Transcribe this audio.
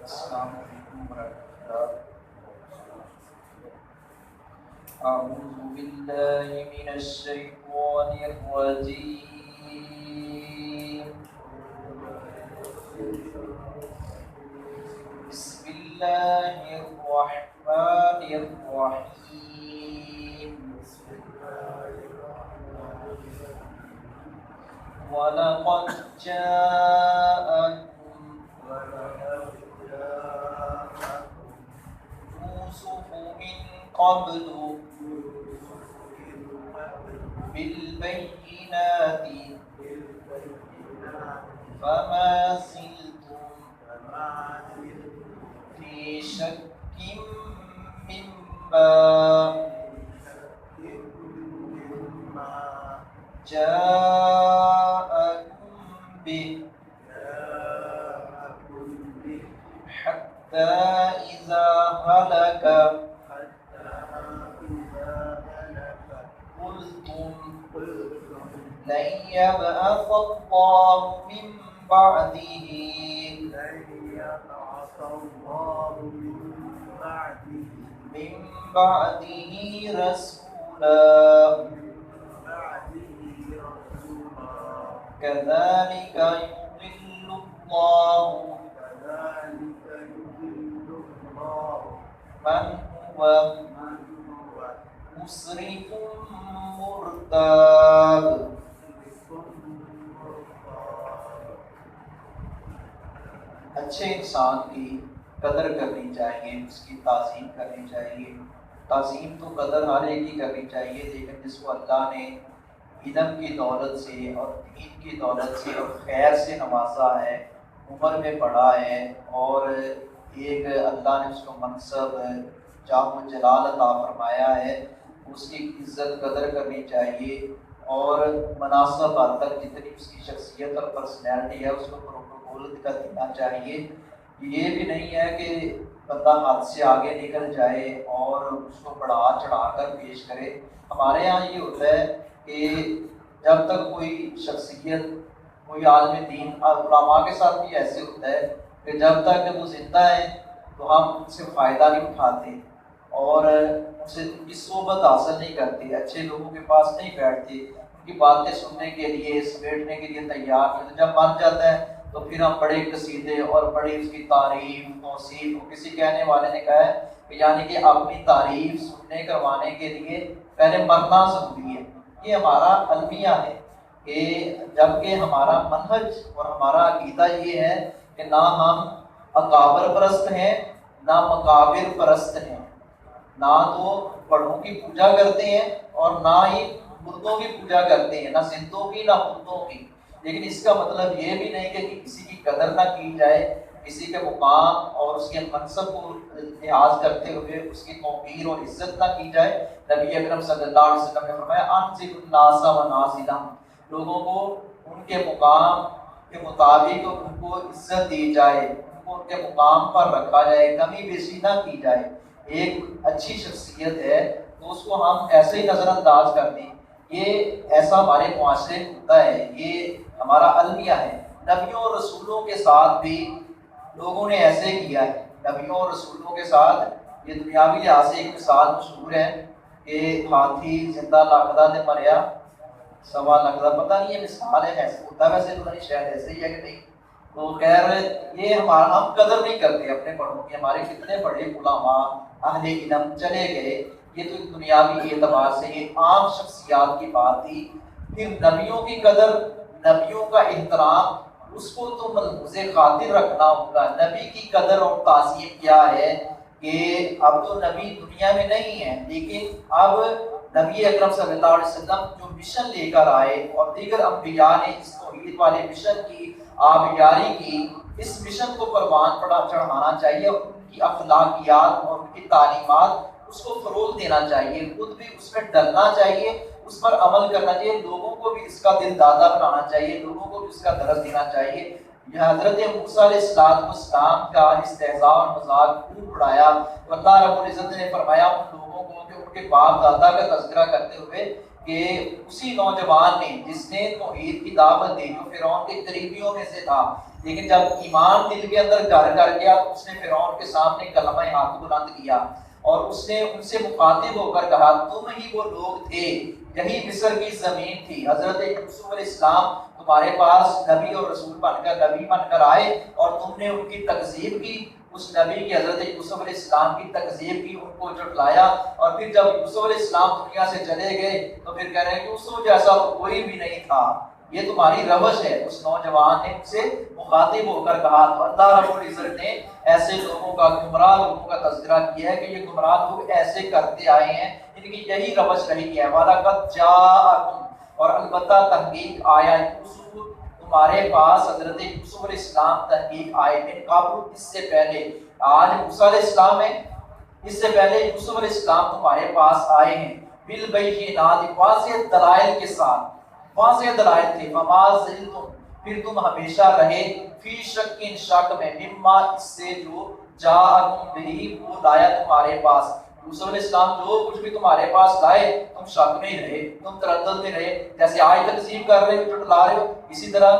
السلام علیکم ورحمۃ اللہ۔ اعوذ باللہ من الشیطان الرجیم، بسم اللہ الرحمن الرحیم، وَلَقَدْ جَاءَكُمْ يُوسُفُ مِنْ قَبْلُ بِالْبَيِّنَاتِ فَمَا زِلْتُمْ فِي شَكٍّ مِّمَّا جَاءَكُمْ بِهِ حَتَّى إِذَا هَلَكَ قُلْتُمْ لَن يَبْعَثَ اللَّهُ مِن بَعْدِهِ رَسُولًا كَذَلِكَ يُضِلُّ اللَّهُ مَنْ هُوَ مُسْرِفٌ مُرْتَابٌ۔ اچھے انسان کی قدر کرنی چاہیے، اس کی تعظیم کرنی چاہیے۔ تعظیم تو قدر ہر ایک کی کرنی چاہیے، لیکن جس کو اللہ نے علم کی دولت سے اور دین کی دولت سے اور خیر سے نوازا ہے، عمر میں پڑھا ہے، اور ایک اللہ نے اس کو منصب جاہ و جلال عطا فرمایا ہے، اس کی عزت قدر کرنی چاہیے، اور مناسب حد تک جتنی اس کی شخصیت اور پرسنالٹی ہے اس کو پروٹوکول کا دینا چاہیے۔ یہ بھی نہیں ہے کہ بندہ ہاتھ سے آگے نکل جائے اور اس کو بڑھا چڑھا کر پیش کرے۔ ہمارے ہاں یہ ہوتا ہے کہ جب تک کوئی شخصیت، کوئی عالم دین، علماء کے ساتھ بھی ایسے ہوتا ہے کہ جب تک وہ زندہ ہیں تو ہم ان سے فائدہ نہیں اٹھاتے اور ان سے ان کی صحبت حاصل نہیں کرتے، اچھے لوگوں کے پاس نہیں بیٹھتے، ان کی باتیں سننے کے لیے، سمیٹنے کے لیے تیار نہیں۔ تو جب مر جاتا ہے تو پھر ہم بڑے قصیدے اور بڑی اس کی تعریف توصیف، کسی کہنے والے نے کہا ہے کہ یعنی کہ اپنی تعریف سننے کروانے کے لیے پہلے مرنا ضروری ہے۔ یہ ہمارا المیہ ہے کہ جبکہ ہمارا منہج اور ہمارا عقیدہ یہ ہے کہ نہ ہم اکابر پرست ہیں نہ مکابر پرست ہیں، نہ تو بڑوں کی پوجا کرتے ہیں اور نہ ہی مردوں کی پوجا کرتے ہیں، نہ زندوں کی نہ مردوں کی۔ لیکن اس کا مطلب یہ بھی نہیں کہ کسی کی قدر نہ کی جائے، کسی کے مقام اور اس کے منصب کو لحاظ کرتے ہوئے اس کی توقیر اور عزت نہ کی جائے۔ نبی اکرم صلی اللہ علیہ وسلم نے فرمایا انزل الناس منازلہم، لوگوں کو ان کے مقام کے مطابق ان کو عزت دی جائے، ان کو ان کے مقام پر رکھا جائے، کمی بیشی نہ کی جائے۔ ایک اچھی شخصیت ہے تو اس کو ہم ایسے ہی نظر انداز کر دیں، یہ ایسا ہمارے معاشرے میں ہوتا ہے، یہ ہمارا المیہ ہے۔ نبیوں اور رسولوں کے ساتھ بھی لوگوں نے ایسے کیا ہے، نبیوں اور رسولوں کے ساتھ یہ دنیاوی لحاظ سے ایک مثال مشہور ہے کہ ہاتھی زندہ لگدا نے مریا سوا لگدا، پتہ نہیں یہ مثال ہے، ایسے ہوتا ہے، ویسے پتہ نہیں شاید ایسے ہی ہے کہ نہیں۔ تو خیر یہ ہمارا ہم قدر نہیں کرتے اپنے بڑوں کی، ہمارے کتنے بڑے علماء اہل علم چلے گئے، یہ تو دنیاوی اعتبار سے یہ عام شخصیات کی بات تھی۔ پھر نبیوں کی قدر، نبیوں کا احترام، اس کو تو ملحوظ خاطر رکھنا ہوگا۔ نبی کی قدر اور تعظیم کیا ہے کہ اب تو نبی دنیا میں نہیں ہے، لیکن اب نبی اکرم صلی اللہ علیہ وسلم جو مشن لے کر آئے اور دیگر انبیاء نے اس توحید والے مشن کی آبیاری کی، اس مشن کو پروان چڑھانا چاہیے، اور ان کی اخلاقیات اور ان کی تعلیمات اس کو فروغ دینا چاہیے، خود بھی اس میں ڈلنا چاہیے، اس پر عمل کرنا چاہیے، لوگوں کو بھی اس کا دل دادا بنانا چاہیے، لوگوں کو بھی اس کا درس دینا چاہیے۔ یہ حضرت موسیٰ علیہ السلام کا استہزاء اور مذاق خوب اڑایا، تو اللہ رب العزت نے فرمایا ان لوگوں کو کہ ان کے باپ دادا کا تذکرہ کرتے ہوئے کہ اسی نوجوان نے جس نے توحید کی دعوت دی، جو فرعون کے قریبیوں میں سے تھا، لیکن جب ایمان دل کے اندر گھر کر گیا تو اس نے فرعون کے سامنے کلمہ حق بلند کیا اور اس نے ان سے مخاطب ہو کر کہا تم ہی وہ لوگ تھے، یہی مصر کی زمین تھی، حضرت یوسف علیہ السلام تمہارے پاس نبی اور رسول بن کر آئے اور تم نے ان کی تکذیب کی، اس نبی کی حضرت یوسف علیہ السلام کی تکذیب کی، ان کو جھٹلایا، اور پھر جب یوسف علیہ السلام دنیا سے چلے گئے تو پھر کہہ رہے ہیں یوسف جیسا تو کوئی بھی نہیں تھا، یہ تمہاری روش ہے۔ اس نوجوان نے ان سے مخاطب ہو کر کہا، تو اللہ رب العزت نے ایسے لوگوں کا، گمراہ لوگوں کا تذکرہ کیا ہے کہ یہ گمراہ لوگ ایسے کرتے آئے ہیں، ان کی یہی روش رہی ہے۔ وَلَقَدْ جَاءَكُمْ، اور البتہ تحقیق آیا، یوسف تمہارے پاس، حضرت یوسف علیہ السلام تحقیق آئے، من قبل، اس سے پہلے، آج موسیٰ علیہ السلام ہے، اس سے پہلے یوسف علیہ السلام تمہارے پاس آئے ہیں، بالبینات، واضح دلائل کے ساتھ، واضح دلائل تھے، فما زلتم، پھر تم ہمیشہ رہے، فی شک، شک میں، مما، اس سے جو جاءکم بہ، وہ لایا تمہارے پاس، یوسف علیہ السلام جو کچھ بھی تمہارے پاس لائے تم شک میں ہی رہے، تم تردد میں رہے، جیسے آج تقسیم کر رہے ہو، جھٹلا رہے ہو، اسی طرح